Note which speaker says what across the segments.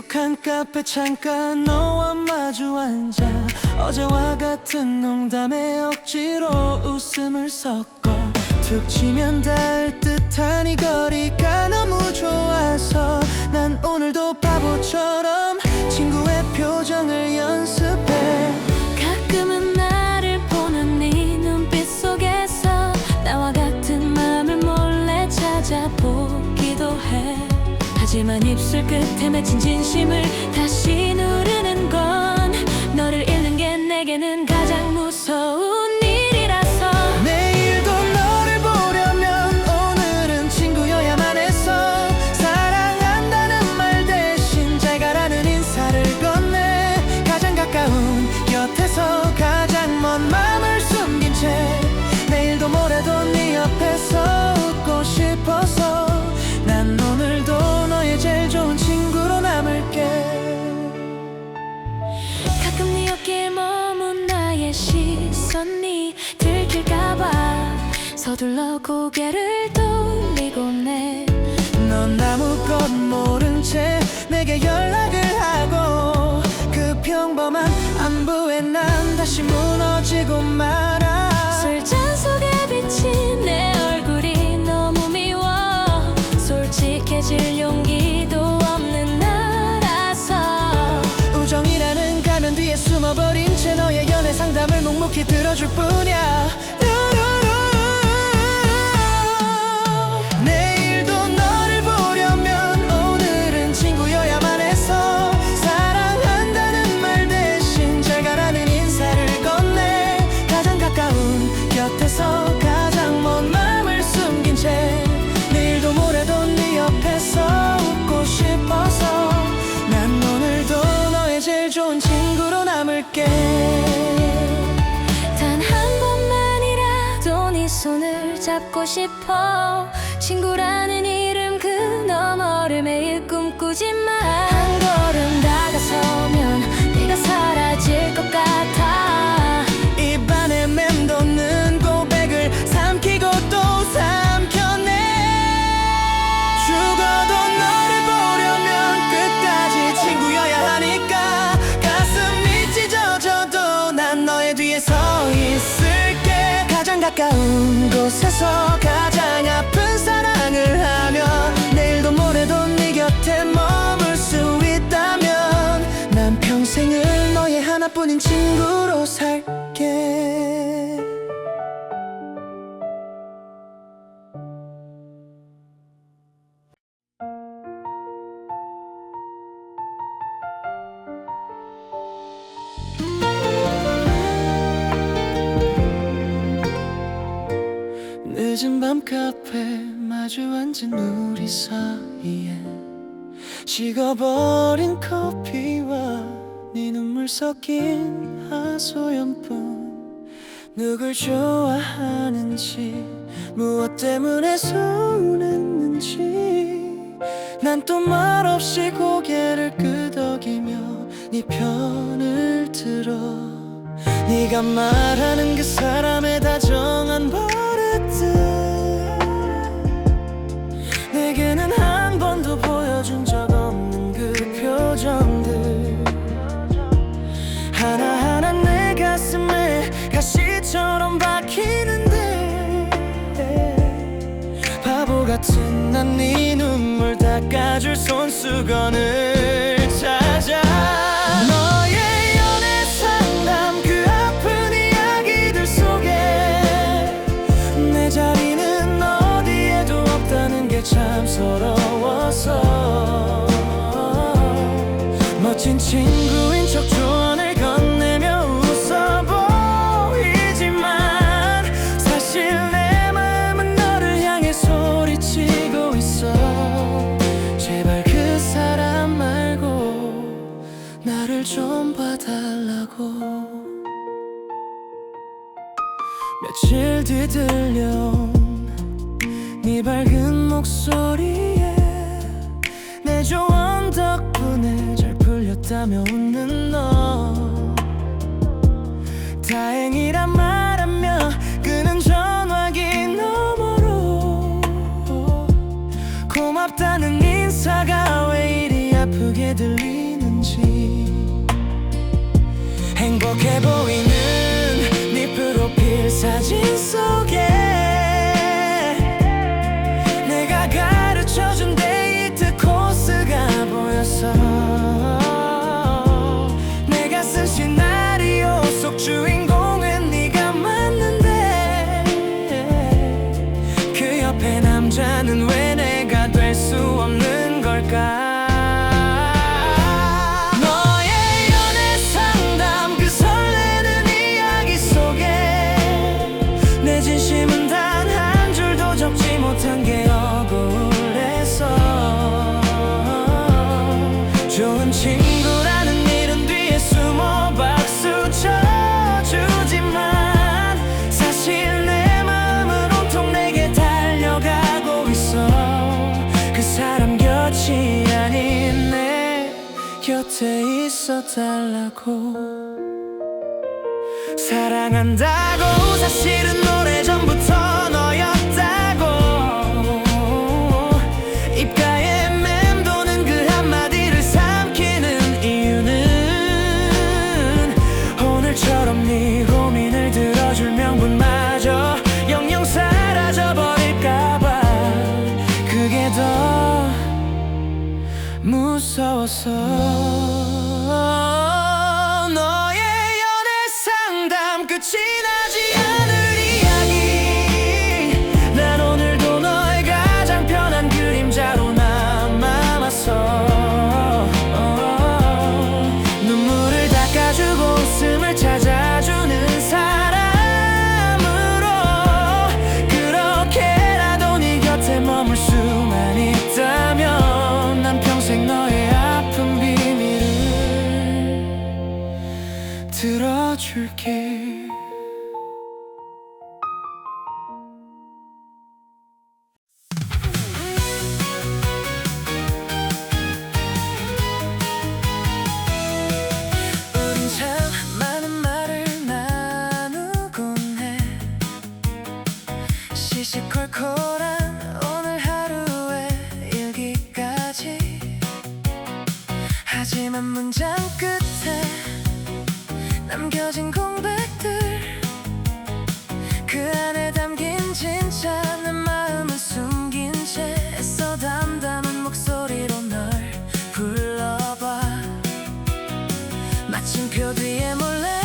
Speaker 1: 익숙한 카페 창가 너와 마주 앉아 어제와 같은 농담에 억지로 웃음을 섞어 툭 치면 닿을 듯한 이 거리가 너무 좋아서 난 오늘도 바보처럼 친구의 표정을 연습해.
Speaker 2: 가끔은 나를 보는 네 눈빛 속에서 나와 같은 마음을 몰래 찾아보기도 해. 하지만 입술 끝에 맺힌 진심을 다시 누르는 건 너를 잃는 게 내게는 가장 무서운 일이라서.
Speaker 1: 내일도 너를 보려면 오늘은 친구여야만 해서 사랑한다는 말 대신 잘 가라는 인사를 건네. 가장 가까운 곁에서 가장 먼 마음을 숨긴 채 내일도 모레도 네 옆에서 웃고 싶어서 난 오늘도 너의 제일 좋은 친구로 남을게.
Speaker 2: 가끔 네 어깨에 머문 나의 시선이 들킬까봐 서둘러 고개를 돌리곤 해.
Speaker 1: 넌 아무것 모른 채 내게 연락을 하고 그 평범한 안부에 난 다시 무너지고 말아.
Speaker 2: 술잔 속에 비친 내 얼굴이 너무 미워. 솔직해질 용기도 없는 나라서
Speaker 1: 우정이라는 가면 뒤에 숨어버린 채 너의 연애 상담을 묵묵히 들어줄 뿐이야. 내일도 너를 보려면 오늘은 친구여야만 해서 사랑한다는 말 대신 잘 가라는 인사를 건네. 가장 가까운 곁에서 가장 먼 마음을 숨긴 채 내일도 모레도 네 옆에서 웃고 싶어서 난 오늘도 너의 제일 좋은 친구로 남을게.
Speaker 2: 단 한 번만이라도 네 손을 잡고 싶어. 친구라는 이름 그 너머를 매일 꿈꾸지만 한 걸음 다가서면 네가 사라질 것 같아.
Speaker 1: 입안에 맴도는 고백을 삼키고 또 삼켜내. 죽어도 너를 보려면 끝까지 친구여야 하니까 가슴이 찢어져도 난 너의 뒤에 서 있을게. 가장 가까운 곳에서 가장 아픈 사랑을 하며 내일도 모레도 네 곁에 머물 수 있다면 난 평생을 너의 하나뿐인 친구로 살게. 늦은 밤 카페 마주 앉은 우리 사이에 식어버린 커피와 네 눈물 섞인 하소연뿐. 누굴 좋아하는지 무엇 때문에 서운했는지 난 또 말없이 고개를 끄덕이며 네 편을 들어. 네가 말하는 그 사람의 다정한 버릇들 내게는 한 번도 보여준 적 없는 그 표정들 하나하나 내 가슴에 가시처럼 박히는데 바보 같은 난 네 눈물 닦아줄 손수건을 찾아. 너의 연애 상담 그 아픈 이야기들 속에 내 자리는 어디에도 없다는 게 참 서러워서 멋진 친구인 척 조언을 건네며 웃어 보이지만 사실 내 마음은 너를 향해 소리치고 있어. 제발 그 사람 말고 나를 좀 봐달라고. 며칠 뒤 들려온 네 밝은 목소리에 내 조언 덕분에 잘 풀렸다며 웃는 너. 다행이란 말하며 끄는 전화기 너머로 고맙다는 인사가 왜 이리 아프게 들리 옆에 남자는 왜 내가 될 수 없는 걸까? 너의 연애 상담 그 설레는 이야기 속에 내 진심은 단 한 줄도 적지 못한 게 억울해서 좋은 친구라는 이름 뒤에 숨어 박수 쳐주지만 사실 내 마음은 온통 내게 달려가고 있어. 그 사람 곁이 아닌 내 곁에 있어 달라고. 사랑한다고 사실은 오래전부터 너였다고. 입가에 맴도는 그 한마디를 삼키는 이유는 오늘처럼 네 고민을 들어줄 명분마저 영영 사라져버릴까봐. 그게 더 무서워서. 너의 연애 상담 끝이 나지 않을 이야기. 난 오늘도 너의 가장 편한 그림자로 남아왔어. 눈물을 닦아주고 웃음을 찾아주는 사람으로 그렇게라도 네 곁에 머물 수만 있다면 난 평생 너의 아픈 비밀을 들어줄게. 우린 참 많은 말을 나누곤 해. 시시콜콜한 오늘 하루의 일기까지. 하지만 문장 끝에 남겨진 공백들 그 안에 담긴 진짜 내 마음은 숨긴 채 애써 담담한 목소리로 널 불러봐. 마침표 뒤에 몰래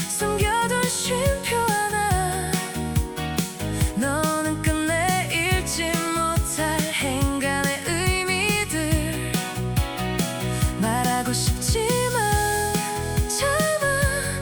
Speaker 1: 숨겨둔 쉼표 하나. 너는 끝내 읽지 못할 행간의 의미들. 말하고 싶지만 참아.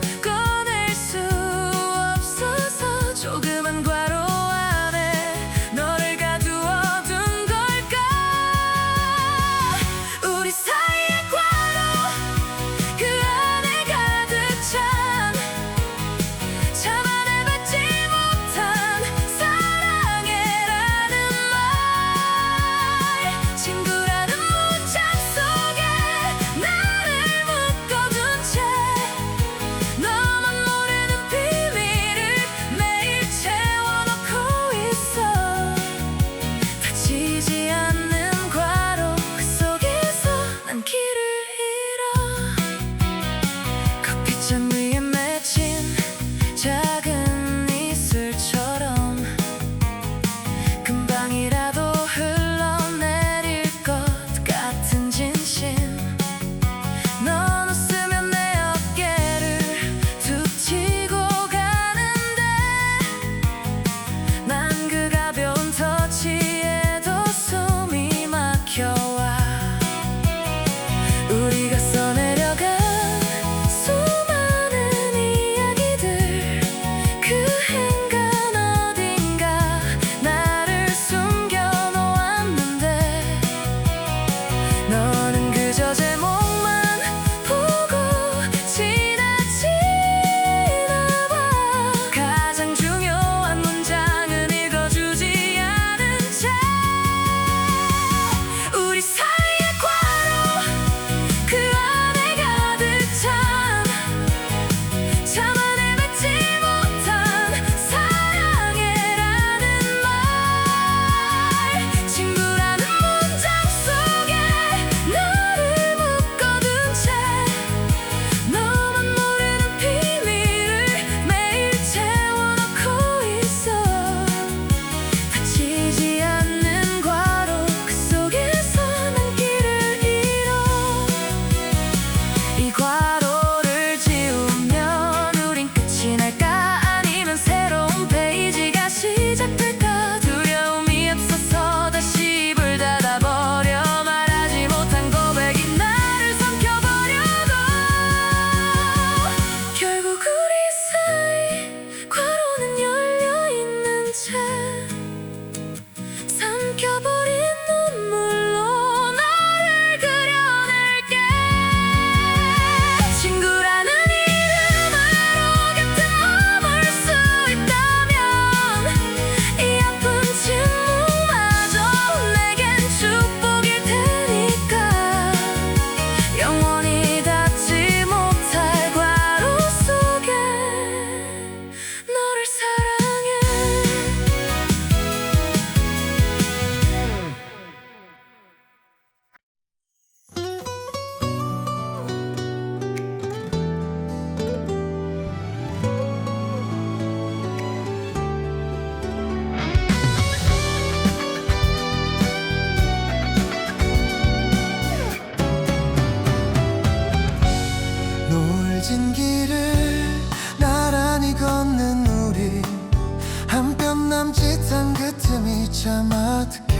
Speaker 1: 참 어떡해.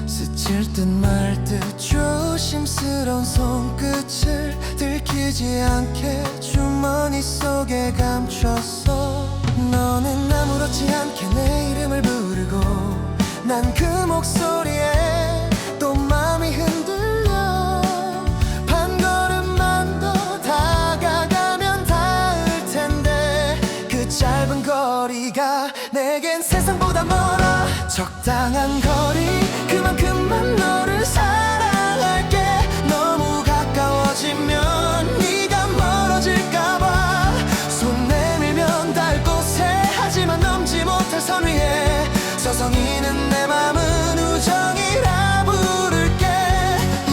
Speaker 1: 스칠 듯 말 듯 조심스러운 손끝을 들키지 않게 주머니 속에 감췄어. 너는 아무렇지 않게 내 이름을 부르고 난 그 목소리에 또 맘이 흔들려. 반 걸음만 더 다가가면 닿을 텐데 그 짧은 거리가 내겐 세상보다 멀어. 적당한 거리 그만큼만 너를 사랑할게. 너무 가까워지면 네가 멀어질까봐 손 내밀면 닿을 곳에 하지만 넘지 못할 선 위에 서성이는 내 맘은 우정이라 부를게.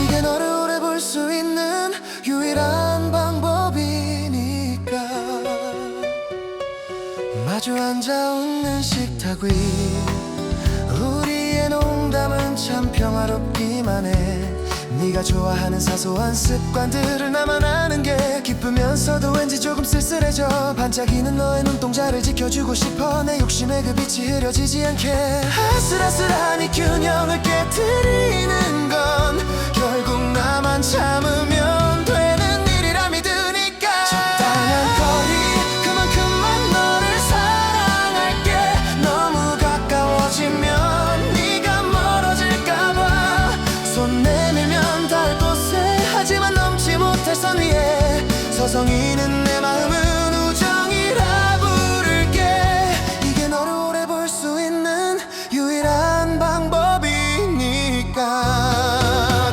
Speaker 1: 이게 너를 오래 볼 수 있는 유일한 방법이니까. 마주 앉아 웃는 식탁 위 우리의 농담은 참 평화롭기만 해. 네가 좋아하는 사소한 습관들을 나만 아는 게 기쁘면서도 왠지 조금 쓸쓸해져. 반짝이는 너의 눈동자를 지켜주고 싶어. 내 욕심에 그 빛이 흐려지지 않게. 아슬아슬한 이 균형을 깨트리는 건 결국 나만 참으면 되는 일이라 믿으니까. 적당한 거리 그만큼만 너를 사랑할게. 너무 가까워지면 네가 멀어질까봐 손 내밀면 닿을 곳에 하지만 넘지 못할 선 위에 서성이는 내 마음은 우정이라 부를게. 이게 너를 오래 볼 수 있는 유일한 방법이니까.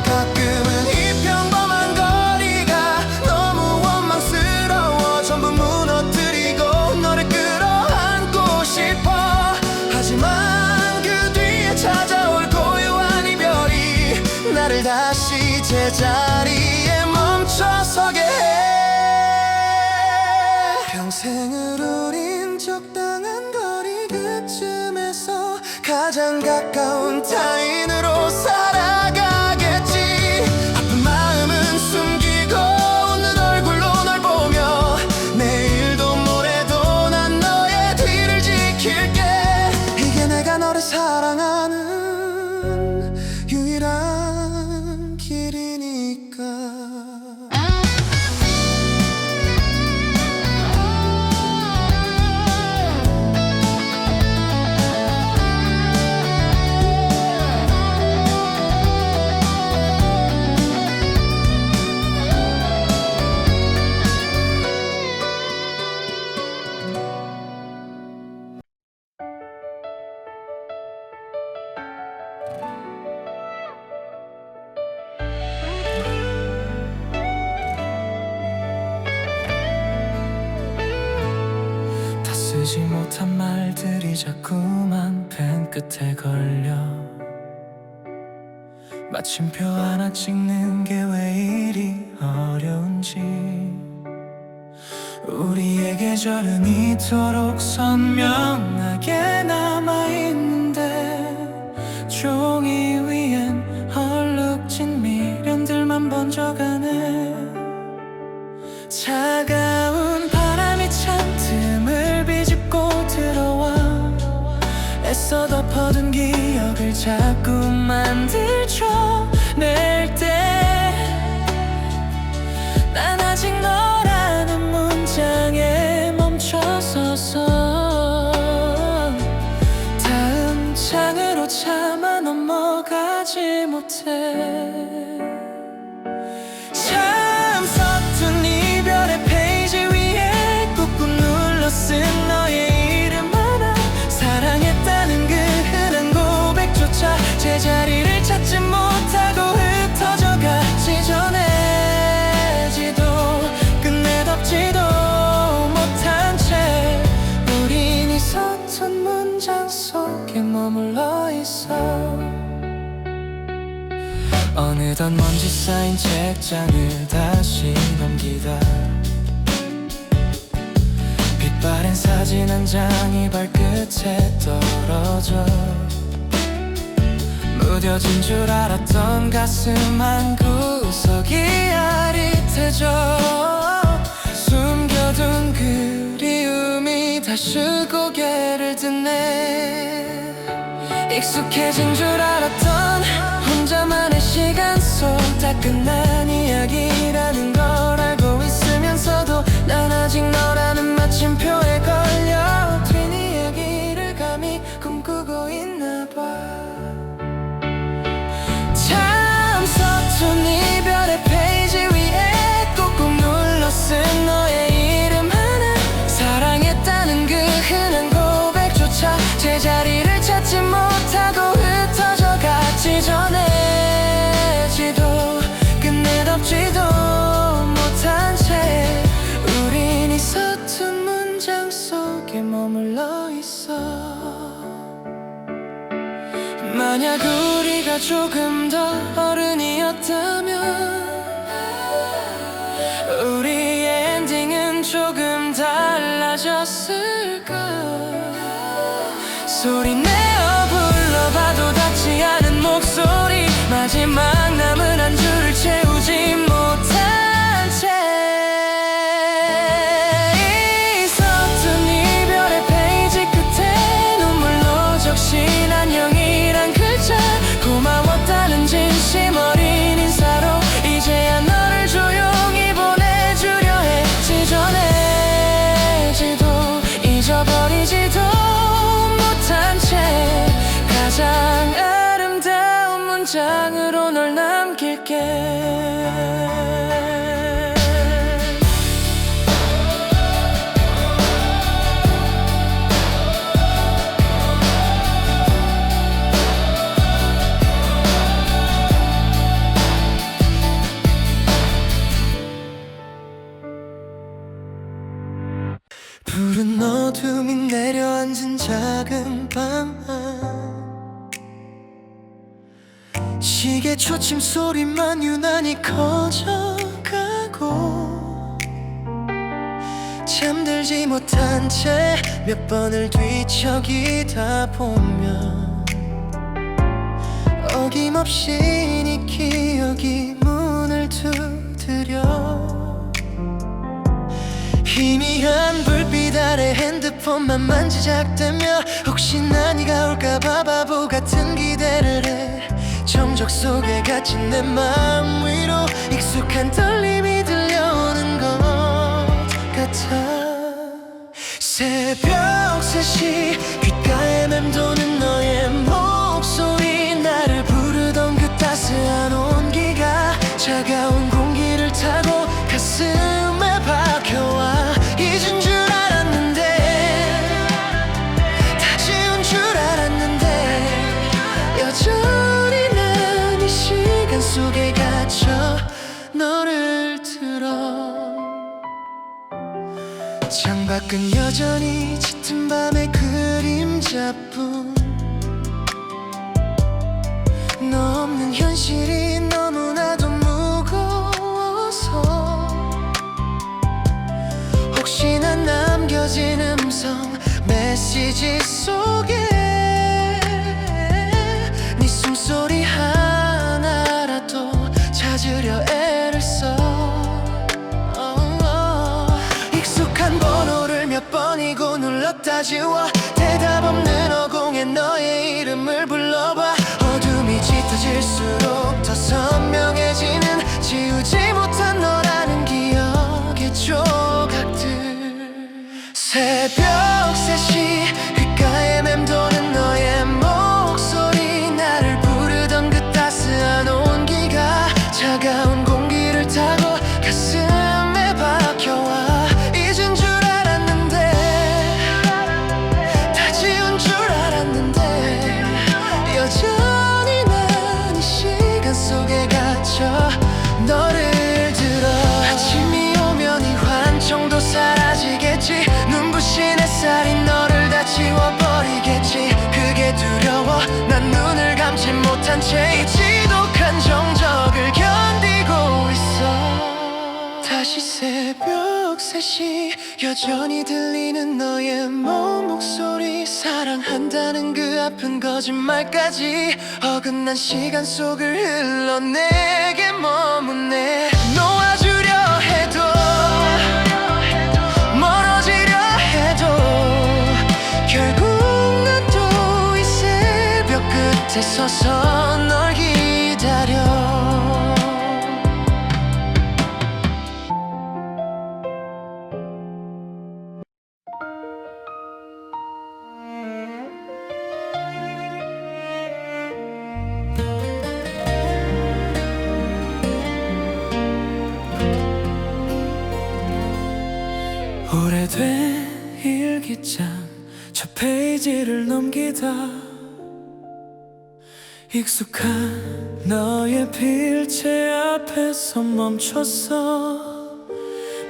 Speaker 1: 가끔은 이 평범한 거리가 너무 원망스러워. 전부 무너뜨리고 너를 끌어안고 싶어. 하지만 그 뒤에 찾아올 고요한 이별이 나를 다시 제자리에 멈춰서게 해. 평생을 우린 적당한 거리 그쯤에서 가장 가까운 타인으로 살아가겠지. 아픈 마음은 숨기고 웃는 얼굴로 널 보며 내일도 모레도 난 너의 뒤를 지킬게. 이게 내가 너를 사랑하는 유일한 길이니까. 다 쓰지 못한 말들이 자꾸만 펜 끝에 걸려. 마침표 하나 찍는 게 왜 이리 어려운지. 우리의 계절은 이토록 선명하게 남아있는데 종이 위엔 얼룩진 미련들만 번져가네. 차가운 바람이 찬 틈을 비집고 들어와 애써 덮어둔 기억을 자꾸 만들쳐낼 때 난 아직 너라는 문장에 멈춰서서 다음 장으로 차마 넘어가지 못해. 참 서툰 이별의 페이지 위에 꾹꾹 눌러 쓴 너의 이름 하나. 사랑했다는 그 흔한 고백조차 제자리를 찾지 못하고 흩어져 가기 전에 지도 끝내 덮지도 못한 채 우린 이 서툰 문장 속에 머물러 있어. 어느덧 먼지 쌓인 책장을 다시 넘기다 빛바랜 사진 한 장이 발끝에 떨어져. 무뎌진 줄 알았던 가슴 한 구석이 아릿해져. 숨겨둔 그리움이 다시 고개를 드네. 익숙해진 줄 알았던 혼자만의 시간 속 다 끝난 이야기라는 걸 알고 있으면서도 난 아직 너라는 마침표에 걸려 뒷 이야기를 감히 꿈꾸고 있나 봐. 참 서툰 이별의 페이지 위에 꾹꾹 눌러 쓴 너의 이름 하나, 사랑했다는 그 흔한 고백조차 제자리를 찾지 못하고 흩어져 갔지. 전해지도 끝내 덮지도 못한 채 우린 이 서툰 문장 속에 머물러 있어. 만약 우리가 조금 더 어른이었다면 우리의 엔딩은 조금 달라졌을까. 소리내어 불러봐도 닿지 않은 목소리, 마지막 남은 한 줄을 채우지 못한 채 이 서툰 이별의 페이지 끝에 눈물로 적신 안녕이란 글자, 고마웠다는 진심 어린 인사로 이제야 너를 조용히 보내주려 했지. 전해지도 잊어버리지도 못한 채 가장 아름다운 문장으로 널 남길게. 푸른 어둠이 내려앉은 작은 방 안, 시계 초침 소리만 유난히 커져가고 잠들지 못한 채 몇 번을 뒤척이다 보면 어김없이 네 기억이 문을 두드려. 희미한 불빛 아래 핸드폰만 만지작대며 혹시나 네가 올까봐 바보 같은 기대를 해. 정적 속에 갇힌 내 마음 위로 익숙한 떨림이 들려오는 것 같아. 새벽 3시 귓가에 맴도는 너의 목소리, 나를 부르던 그 따스한 온기가 차가운 공기를 타고 가슴에 박혀와. 잊은 줄 알았는데, 다 지운 줄 알았는데 여전히 난 이 시간 속에 갇혀 너를 들어. 창밖은 여전히 짙은 밤의 그림자뿐, 너 없는 현실이 너무나도 무거워서 혹시나 남겨진 음성 메시지 속에 네 숨소리 하나라도 찾으려 애를 써. 익숙한 번호를 몇 번이고 눌렀다 지워. 대답 없는 어공에 너의 이름을 불러봐. 어둠이 짙어질수록 더 선명해지는 지우지 못한 너라는 기억의 조각들. 새벽 3시 귓가에 맴도는 너의 목소리, 나를 부르던 그 따스한 온기가 차가운 공기를 타고 가슴에 박혀와. 잊은 줄 알았는데, 다 지운 줄 알았는데 여전히 난 이 시간 속에 갇혀 너를 들어. 아침이 오면 이 환청도 사라지겠지. 눈부신 햇살이 너를 다 지워버리겠지. 그게 두려워. 난 눈을 감지 못한 채 이 지독한 정적을 견디고 있어. 다시 새벽 3시 여전히 들리는 너의 먼 목소리, 사랑한다는 그 아픈 거짓말까지 어긋난 시간 속을 흘러 내게 머무네. 놓아주려 해도 멀어지려 해도 결국 난 또 이 새벽 곁에 서서 널 기다려.
Speaker 3: 오래된 일기장 저 페이지를 넘기다 익숙한 너의 필체 앞에서 멈췄어.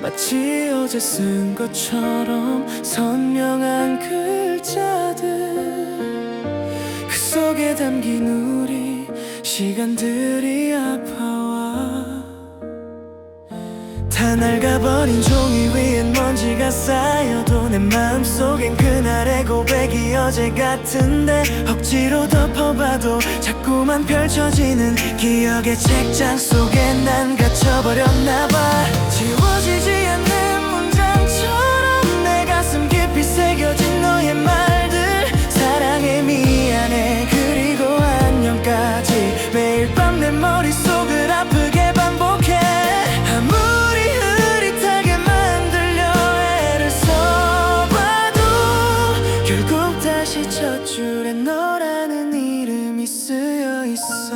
Speaker 3: 마치 어제 쓴 것처럼 선명한 글자들, 그 속에 담긴 우리 시간들이 아파와. 다 낡아버린 종이 위엔 먼지가 쌓여도 내 마음속엔 그날의 고백이 어제 같은데, 억지로 덮어봐도 자꾸만 펼쳐지는 기억의 책장 속에 난 갇혀버렸나봐. 지워지지 않는 문장처럼 내 가슴 깊이 새겨진 너의 말들, 사랑해 미안해 그리고 안녕까지 매일 밤 내 머릿속을 아프게 반복해. 아무리 흐릿하게 만들려 애를 써봐도 결국 다시 첫 줄에 너라는 이름이 쓰여있어.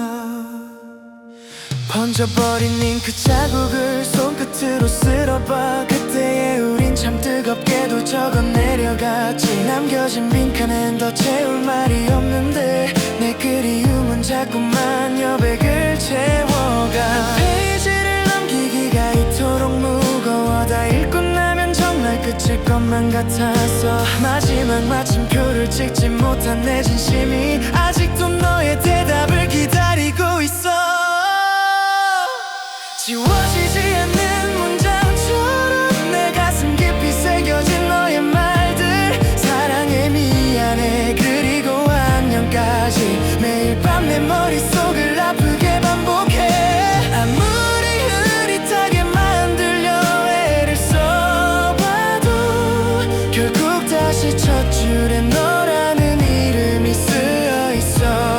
Speaker 3: 번져버린 잉크 자국을 손끝으로 쓸어봐. 그때의 우린 참 뜨겁게도 적어내려갔지. 남겨진 빈칸엔 더 채울 말이 없는데 내 그리움은 자꾸만 여백을 채워가. 페이지를 넘기기가 이토록 무거워. 다 읽고 나면 정말 끝일 것만 같아서 마지막 마침표를 찍지 못한 내 진심이 아직도 너의 대답을 기다리고 있어. 지워지지 않는 문장처럼 내 가슴 깊이 새겨진 너의 말들, 사랑해 미안해 그리고 안녕까지 매일 밤 내 머릿속을 아프게 반복해. 아무리 흐릿하게 만들려 애를 써봐도 결국 다시 첫 줄에 너라는 이름이 쓰여있어.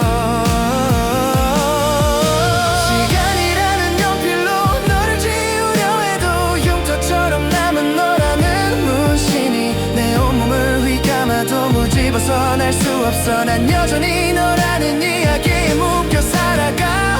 Speaker 3: 벗어날 수 없어. 난 여전히 너라는 이야기에 묶여 살아가.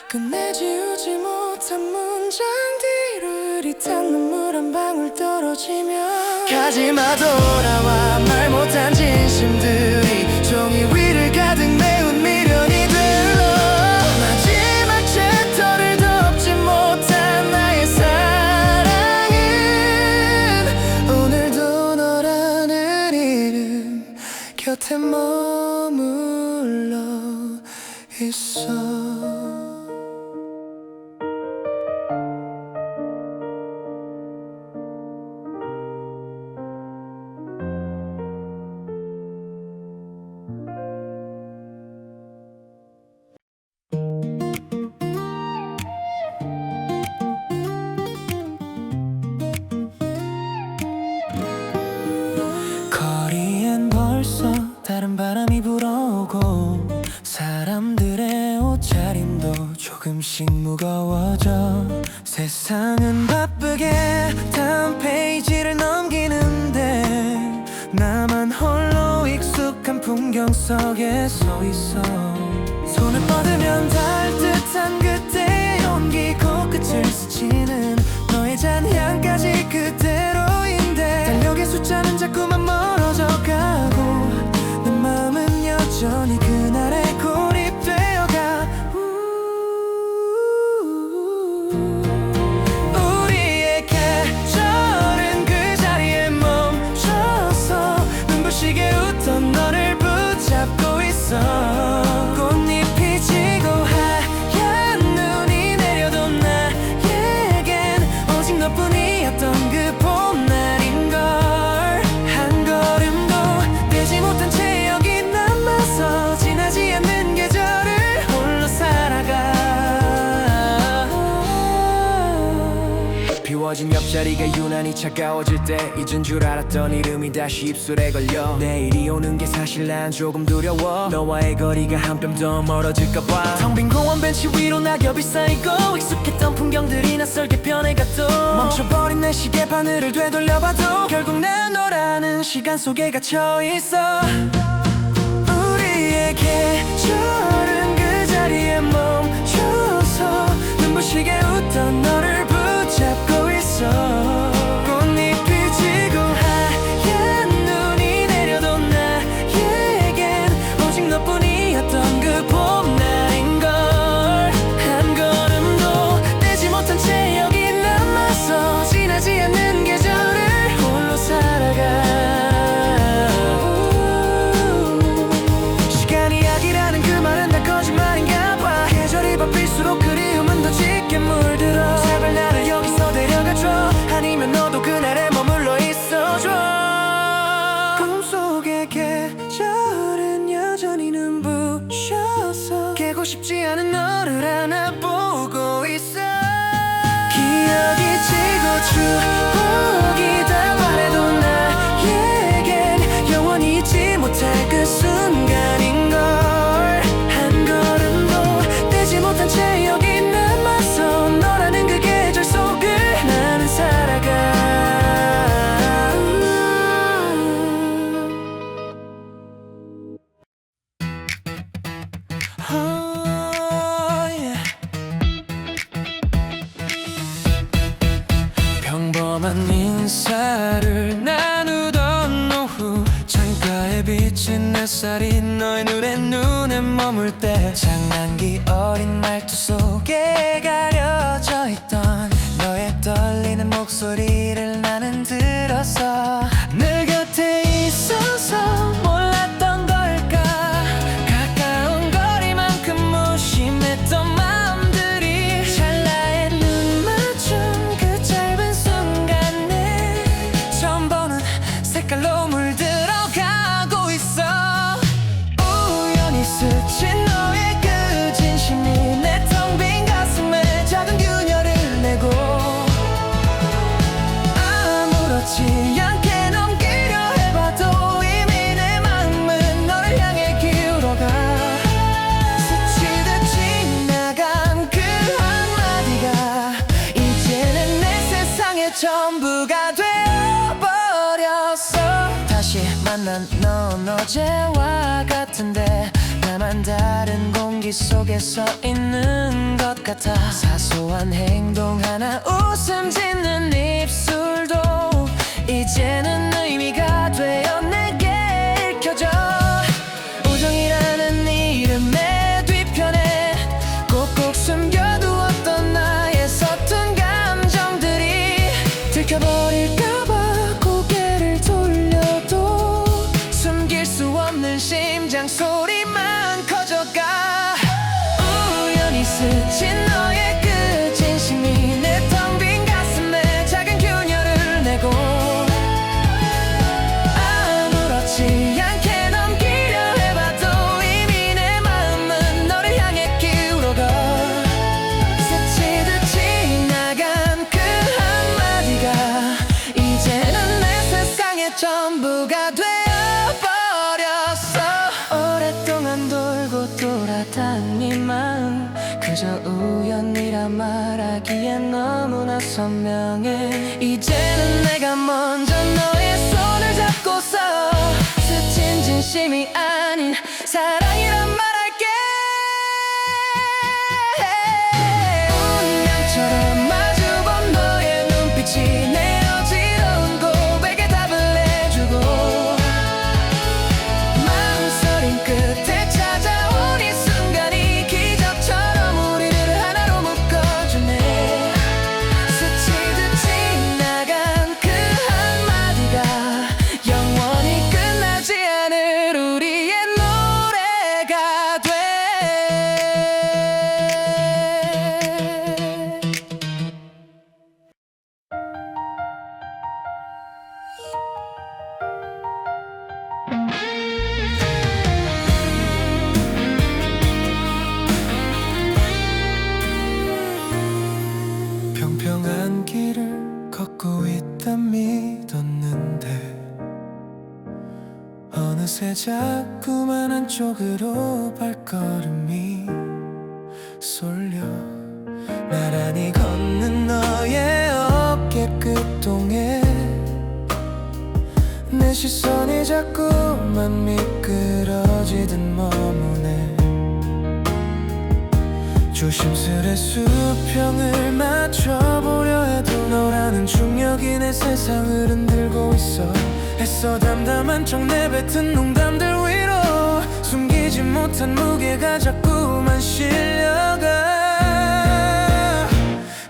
Speaker 3: 끝내 지우지 못한 문장 뒤로 흐릿한 눈물 한 방울 떨어지면 가지마 돌아와. 말 못한 진심들이 종이 위를 가득 메운 미련이 되어 마지막 챕터를 덮지 못한 나의 사랑은 오늘도 너라는 이름 곁에 머물러 있어. 거리엔 벌써 다른 바람이 불어오고 사람들의 옷차림도 조금씩 무거워져. 세상은 바쁘게 다음 페이지를 넘기는데 나만 홀로 익숙한 풍경 속에 서 있어. 손을 뻗으면 닿을 듯한 그때의 온기, 코끝을 스치는 너의 잔향까지 그대로인데 달력의 숫자는 자꾸만 멀어져 가고 내 마음은 여전히 그날에 고립되어가. 우리의 계절은 그 자리에 멈춰서 눈부시게 웃던 너를 붙잡고 있어. 꽃잎이 지고 하얀 눈이 내려도 나에겐 오직 너뿐이었던 그 봄날인걸. 한 걸음도 떼지 못한 채 여기 남아서 가까워진 옆자리가 유난히 차가워질 때 잊은 줄 알았던 이름이 다시 입술에 걸려 내일이 오는 게 사실 난 조금 두려워 너와의 거리가 한 뼘 더 멀어질까봐 텅 빈 공원 벤치 위로 낙엽이 쌓이고 익숙했던 풍경들이 낯설게 변해가도 멈춰버린 내 시계 바늘을 되돌려봐도 결국 난 너라는 시간 속에 갇혀있어 우리의 계절은 그 자리에 멈춰서 눈부시게 웃던 너를 붙잡고 있어 꽃잎이 지고 하얀 눈이 내려도 나에겐 오직 너뿐이었던 그 봄날인걸 한 걸음도 떼지 못한 채 여기 남아서 지나지 않는 계절을 홀로 살아가 시간이 약이라는 그 말은 다 거짓말인가 봐 계절이 바뀔수록 그리움은 더 짙게 물들어 제발 나를 여기서 데려가줘 아니면 너도 그날에 머물러 있어줘 꿈속의 계절은 여전히 눈부셔서 깨고 싶지 않은 너를 안아보고 있어 기억이 지고 추억이 다 바래도 나에겐 영원히 잊지 못할 그 순간인걸 한 걸음도 떼지 못한 채 여기 남아서 너라는 그 계절 속을 나는 살아가 평범한 인사를 나누던 오후 창가에 비친 햇살이 너의 눈에 머물 때 장난기 어린 말투 속에 가려져 있던 너의 떨리는 목소리를 나는 들었어 늘 곁에 있어서 몰랐던 걸까 가까운 거리만큼 무심했던 마음들이 찰나의 눈 맞춘 그 짧은 순간에 처음 보는 색깔로 물들어가고 있어 우연히 스친 너의 그 진심이 내 텅 빈 가슴에 작은 균열을 내고 아무렇지 않게 넘기려 해봐도 이미 내 마음은 너를 향해 기울어가 스치듯 지나간 그 한마디가 이제는 내 세상의 전부가 되어버렸어 다시 만난 넌 어제와 같은데 나만 다른 공기 속에 서 있는 것 같아 사소한 행동 하나 웃음 짓는 입술도 이제는 의미가 되어 내게 읽혀져 우정이라는 이름의 뒤편에 꼭꼭 숨겨두었던 나의 서툰 감정들이 들켜버릴까봐 고개를 돌려도 숨길 수 없는 심장 소리만 커져가 우연히 스친 너의 그 진심이 내 텅 빈 가슴에 작은 균열을 내고 아무렇지 않게 넘기려 해봐도 이미 내 마음은 너를 향해 기울어가 스치듯 지나간 그 한마디가 이제는 내 세상의 전부가 되어버렸어 오랫동안 돌고 돌아다닌 네 마음 그저 우연이라 말하기엔 너무나 선명해 이제는 내가 먼저 너의 손을 잡고서 스친 진심이 아닌 사랑이란 말할게 운명처럼 마주본 너의 눈빛이 내 어지러운 고백에 답을 해주고 망설임 끝에 찾아온 이 순간이 기적처럼 우리를 하나로 묶어주네 스치듯 지나간 그 한마디가 영원히 끝나지 않을 우리의 노래가
Speaker 1: 왜 자꾸만 한쪽으로 발걸음이 쏠려 나란히 걷는 너의 어깨 끝동에 내 시선이 자꾸만 미끄러지듯 머무네 조심스레 수평을 맞춰보려 해도 너라는 중력이 내 세상을 흔들고 있어 애써 담담한 척 내뱉은 농담들 위로 숨기지 못한 무게가 자꾸만 실려가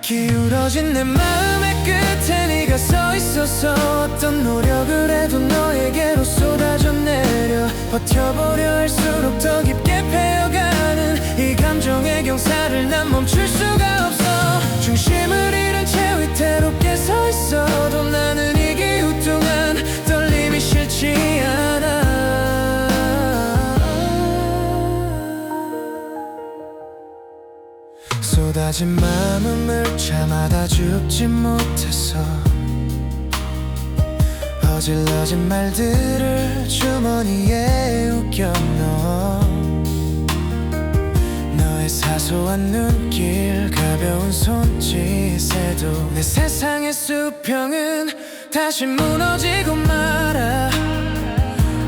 Speaker 1: 기울어진 내 마음의 끝에 네가 서 있어서 어떤 노력을 해도 너에게로 쏟아져 내려 버텨보려 할수록 더 깊게 패여가는 이 감정의 경사를 난 멈출 수가 없어 중심을 잃은 채 위태롭게 서 있어도 나는 이 기후 동안 떨림이 싫지 않아 쏟아진 마음을 참아다 죽지 못해서 어질러진 말들을 주머니에 웃겨넣어 너의 사소한 눈길 가벼운 손짓에도 내 세상의 수평은 다시 무너지고 말아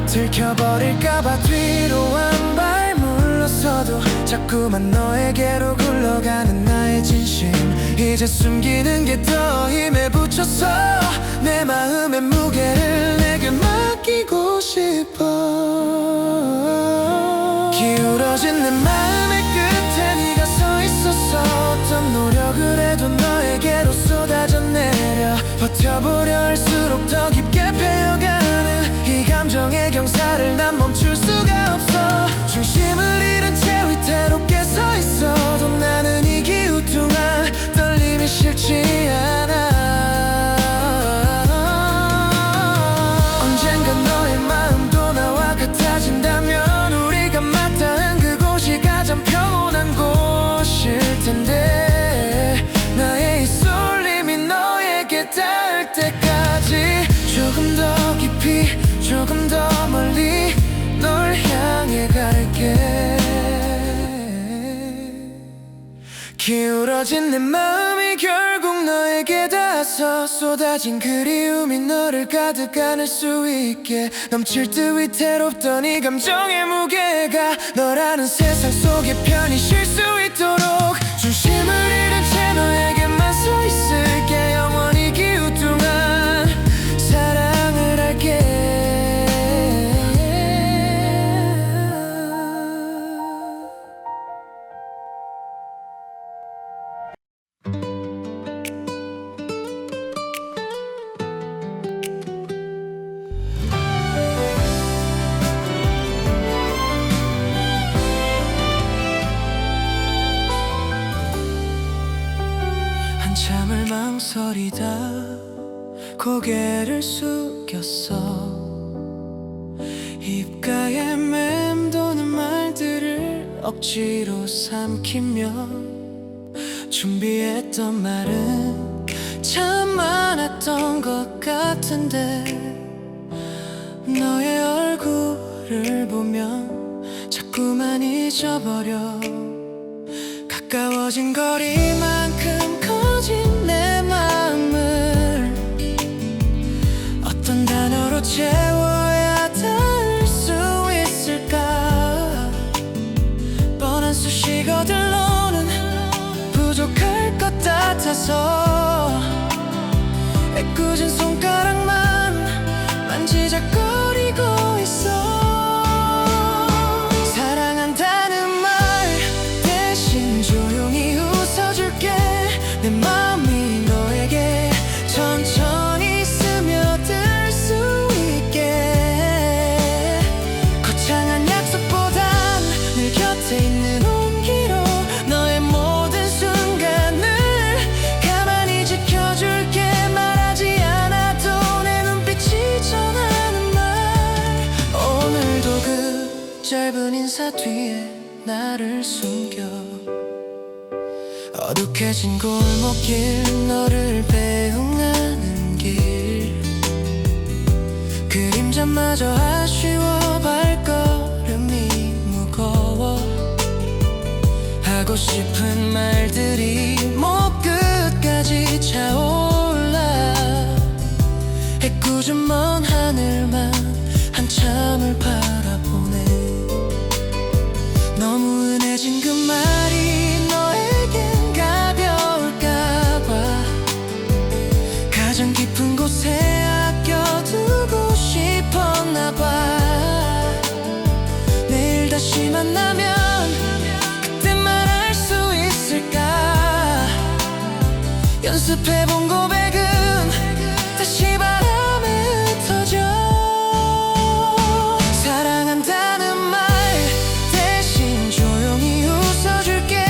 Speaker 1: 들켜버릴까봐 뒤로 한 발 물러서도 자꾸만 너에게로 굴러가는 나의 진심 이제 숨기는 게 더 힘에 붙여서 내 마음의 무게를 내게 맡기고 싶어 기울어진 내 마음의 끝에 네가 서 있어서 어떤 노력을 해도 너에게로 쏟아져 내려 버텨보려 할수록 더 깊게 패여가는 이 감정의 경사를 난 멈출 수가 없어 중심을 잃은 채 위태롭게 서 있어도 나는 이 기후 동안 떨림이 싫지 않아 언젠가 너의 마음도 나와 같아진다면 우리가 맞닿은 그곳이 가장 평온한 곳일 텐데 나의 이 쏠림이 너에게 닿을 때까지 조금 더 깊이 조금 더 멀리 널 향해 갈게 기울어진 내 마음이 결국 너에게 닿아서 쏟아진 그리움이 너를 가득 안을 수 있게 넘칠 듯 위태롭던 이 감정의 무게가 너라는 세상 속에 편히 쉴 수 있도록 중심을 잃은 채 너에게만 서 있을게 영원히 기후 동안 사랑을 할게 한참을 망설이다 고개를 숙였어 입가에 맴도는 말들을 억지로 삼키며 준비했던 말은 참 많았던 것 같은데 너의 얼굴을 보면 자꾸만 잊어버려 가까워진 거리만큼 커진 내 마음을 어떤 단어로 채워야 닿을 수 있을까 뻔한 수식어들로는 부족할 것 같아서 애꿎은 손가락만 만지작거리고 있어 사랑한다는 말 대신 조용히 웃어줄게 내 마음이 너에게 천천히 스며들 수 있게 거창한 약속보단 늘 곁에 있는 온기로 너의 모든 순간을 가만히 지켜줄게 말하지 않아도 내 눈빛이 전하는 말 오늘도 그 짧은 인사 뒤에 나를 숨겨 어둑해진 골목길 너를 배웅하는 길 그림자마저 아쉬워 듣고 싶은 말들이 목 끝까지 차올라 해꾸준 먼 하늘만 한참을 바라보네. 너무 은해진 그 말이 너에겐 가벼울까봐 가장 깊은 곳에 아껴두고 싶었나봐. 내일 다시 만나면 그때 말할 수 있을까. 연습해본 고백은 다시 바람에 흩어져. 사랑한다는 말 대신 조용히 웃어줄게.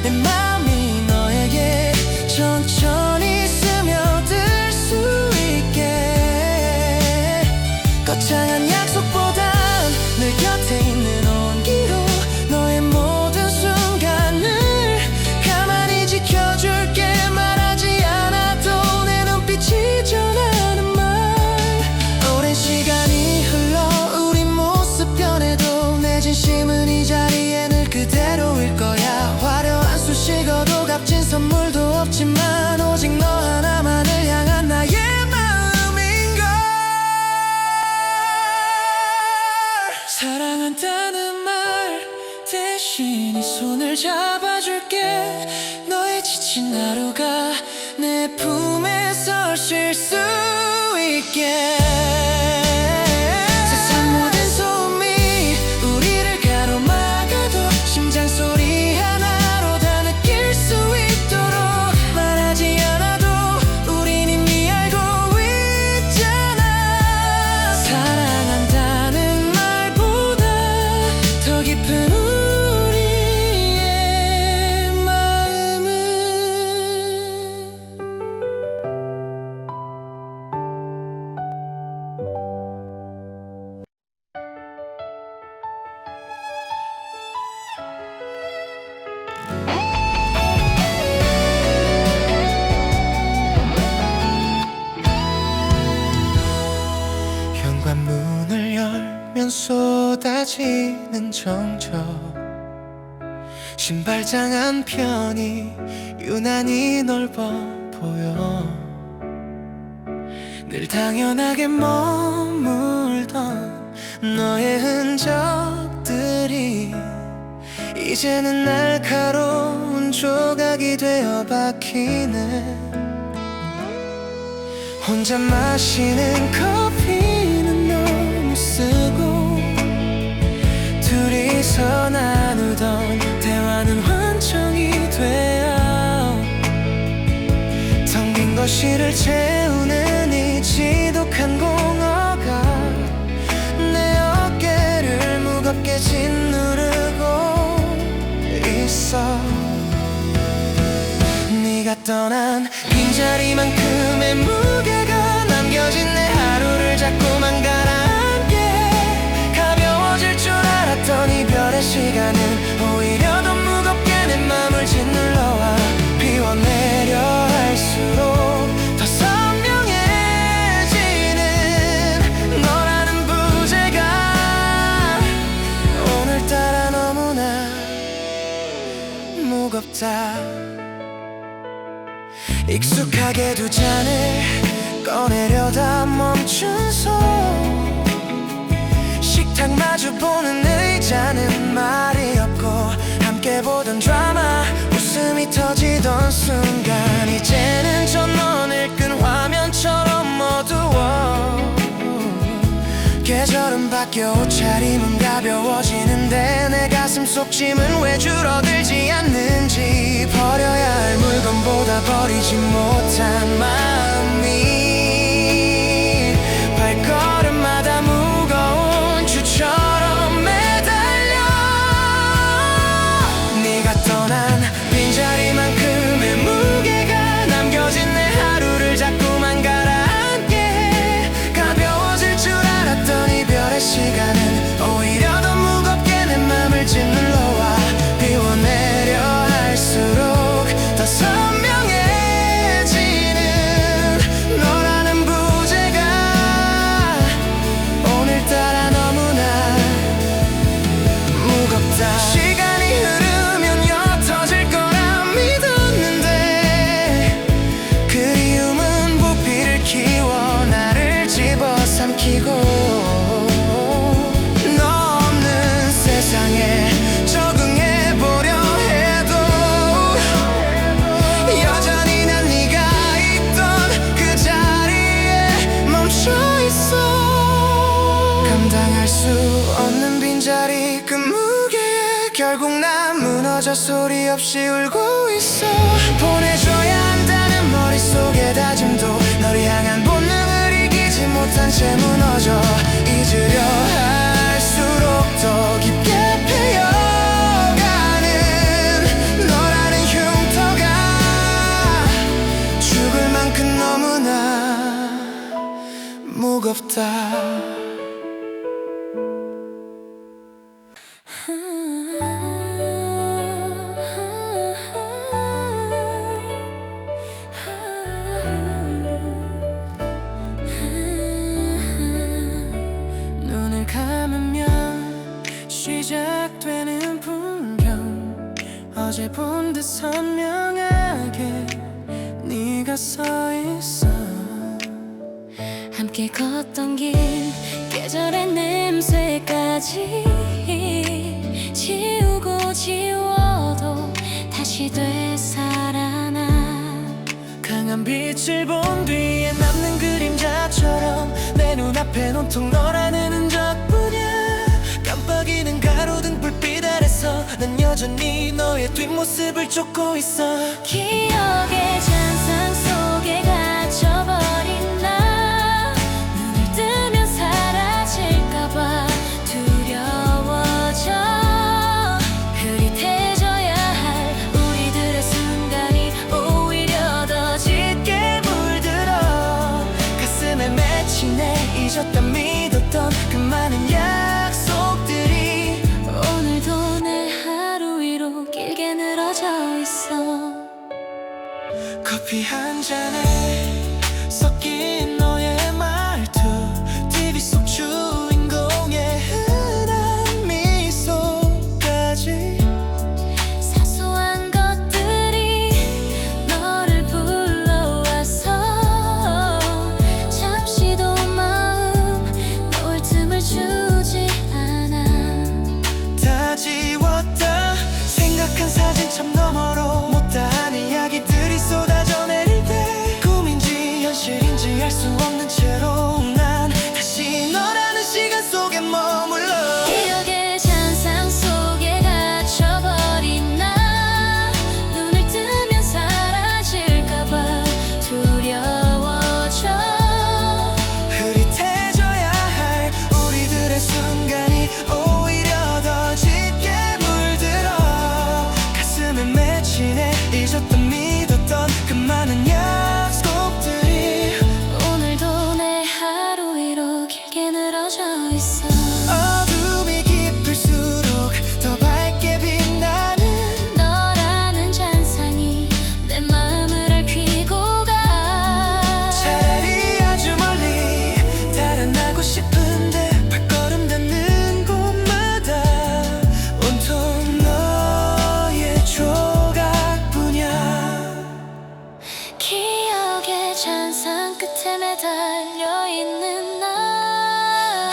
Speaker 1: 내 맘이 너에게 천천히 스며들 수 있게. 거창한 약속보단 늘 곁에 있는 온기로 너의 모든 순간을 가만히 지켜줄게. 말하지 않아도 내 눈빛이 전하는 말. 오랜 시간이 흘러 우리 모습 변해도 내 진심은 이 자리에 늘 그대로일 거야. 화려한 수식어도 값진 선물도 없지만 오직 너 하나만을 향한 나의 마음인걸. 사랑한다는 말 대신 이 손을 잡아줄게. 너의 지친 하루가 내 품에서 쉴 수 있게. 세상 모든 소음이 우리를 가로막아도 심장 소리 하나로 다 느낄 수 있도록 말하지 않아도 우린 이미 알고 있잖아. 사랑한다는 말보다 더 깊은 우리의 마음은 현관문을 열면 쏟아지는 정적. 신발장 한편이 유난히 넓어 보여. 늘 당연하게 머물던 너의 흔적들이 이제는 날카로운 조각이 되어 박히네. 혼자 마시는 커피는 너무 쓰고 둘이서 나누던 대화는 환청이 되어 텅 빈 거실을 채우는 이 지독한 공허가 내 어깨를 무겁게 짓누르고 있어. 네가 떠난 빈자리만큼의 무게가 남겨진 내 하루를 자꾸만 가라앉게. 가벼워질 줄 알았던 이별의 시간은 오히려 더 무겁게 내 맘을 짓눌러와. 비워내려 할수록 더 선명해지는 너라는 부재가 오늘따라 너무나 무겁다. 익숙하게 두 잔을 꺼내려다 멈춘 손. 식탁 마주보는 의자는 말이 없고 함께 보던 드라마 웃음이 터지던 순간 이제는 저 너늙은 화면처럼 어두워. 계절은 바뀌어 옷차림은 가벼워지는데 내 가슴 속 짐은 왜 줄어들지 않는지. 버려야 할 물건보다 버리지 못한 마음이 발걸음마다 무거운 주처럼 매달려. 네가 떠난 빈자리만큼의 무게가 남겨진 내 하루를 자꾸만 가라앉게. 가벼워질 줄 알았던 이별의 시간은 오히려 더 무겁게 내 맘을 짓눌러와. 비워내려 할수록 더 선명해지는 결국 난 무너져 소리 없이 울고 있어. 보내줘야 한다는 머릿속의 다짐도 너를 향한 본능을 이기지 못한 채 무너져. 잊으려 할수록 더 깊게 패여가는 너라는 흉터가 죽을 만큼 너무나 무겁다.
Speaker 3: 눈을 감으면 시작되는 풍경, 어제 본 듯 선명하게 네가 서 있어.
Speaker 2: 함께 걷던 길 계절의 냄새까지 지우고 지워도 다시 되살아나.
Speaker 3: 강한 빛을 본 뒤에 남는 그림자처럼 내 눈앞엔 온통 너라는 흔적뿐이야. 깜빡이는 가로등 불빛 아래서 난 여전히 너의 뒷모습을 쫓고 있어.
Speaker 2: 기억의 잔상 속에 갇혀버린 나. 눈을 뜨면 사라질까봐 두려워져. 흐릿해져야 할 우리들의 순간이 오히려 더 짙게 물들어.
Speaker 3: 가슴에 맺히네 잊었다 믿었던 그 많은 약속들이
Speaker 2: 오늘도 내 하루 위로 길게 늘어져 있어.
Speaker 3: 커피 한 잔에 섞인 너의 말투, TV 속 주인공의 흔한 미소까지
Speaker 2: 사소한 것들이 너를 불러와서 잠시도 마음 놓을 틈을 주지 않아.
Speaker 3: 다 지웠다 생각한 사진첩 너머로 못다한 이야기들이 쏟아져 내릴 때 꿈인지 현실인지 알 수 없는 채로 난 다시 너라는 시간 속에 머물러.
Speaker 2: 기억의 잔상 속에 갇혀버린 나. 눈을 뜨면 사라질까봐 두려워져.
Speaker 3: 흐릿해져야 할 우리들의 순간이 오히려 더 짙게 물들어. 가슴에 맺히네 잊었던 믿었던 그 많은 약속들이
Speaker 2: 오늘도 내 하루 위로 길게 늘어져 있어.
Speaker 3: 어둠이 깊을수록 더 밝게 빛나는
Speaker 2: 너라는 잔상이 내 마음을 얽히고 가.
Speaker 3: 차라리 아주 멀리 달아나고 싶은데 발걸음 닿는 곳마다 온통 너의 조각뿐이야.
Speaker 2: 기억의 잔상 끝에 매달려 있는 나.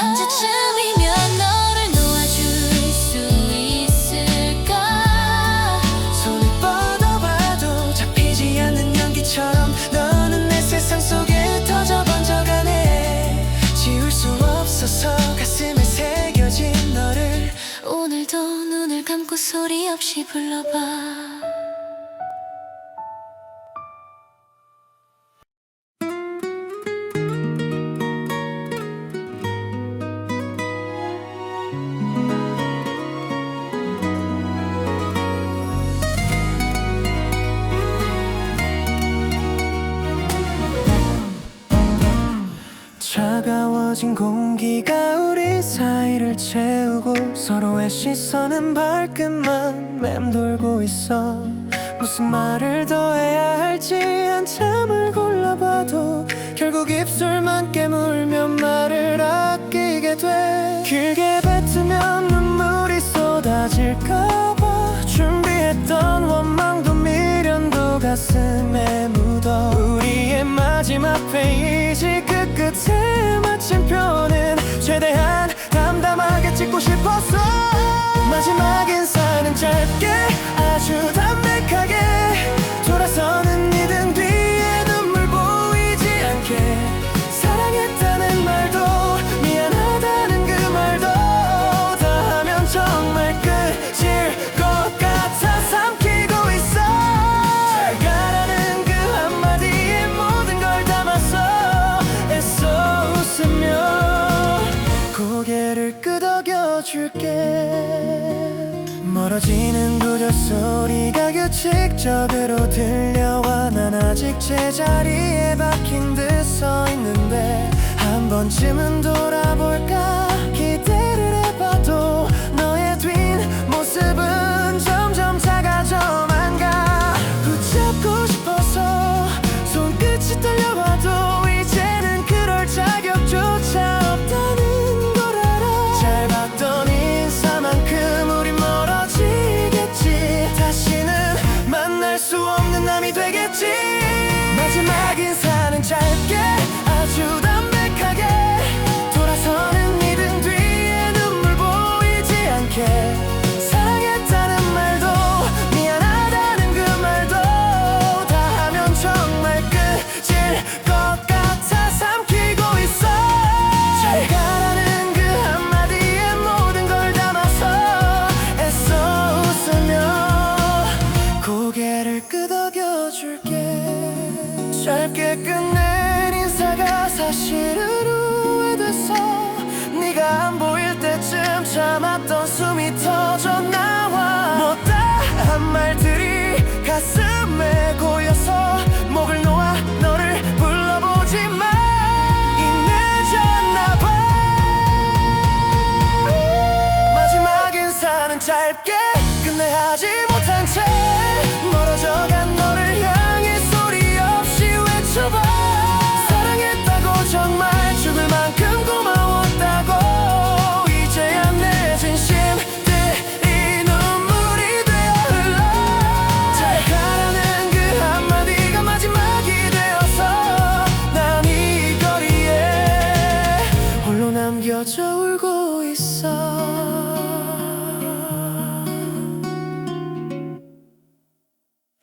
Speaker 2: 언제쯤이면 너를 놓아줄 수 있을까.
Speaker 3: 손을 뻗어봐도 잡히지 않는 연기처럼 너는 내 세상 속에 흩어져 번져가네. 지울 수 없어서 가슴에 새겨진 너를
Speaker 2: 오늘도 눈을 감고 소리 없이 불러봐.
Speaker 3: 차가워진 공기가 우리 사이를 채우고 서로의 시선은 발끝만 맴돌고 있어. 무슨 말을 더 해야 할지 한참을 골라봐도 결국 입술만 깨물며 말을 아끼게 돼. 길게 뱉으면 눈물이 쏟아질까봐 준비했던 원망도 미련도 가슴에 묻어. 우리의 마지막 페이지 그 끝에 마침표는 최대한 담담하게 찍고 싶었어. 마지막 인사는 짧게 아주 담백하게 돌아서는 네 등 뒤에 눈물 보이지 않게. 사랑했다는 말도 미안하다는 그 말도 다 하면 정말 끝일
Speaker 1: 멀어지는 구조 소리가 규칙적으로 들려와 난 아직 제자리에 박힌 듯 서 있는데 한 번쯤은 돌아볼까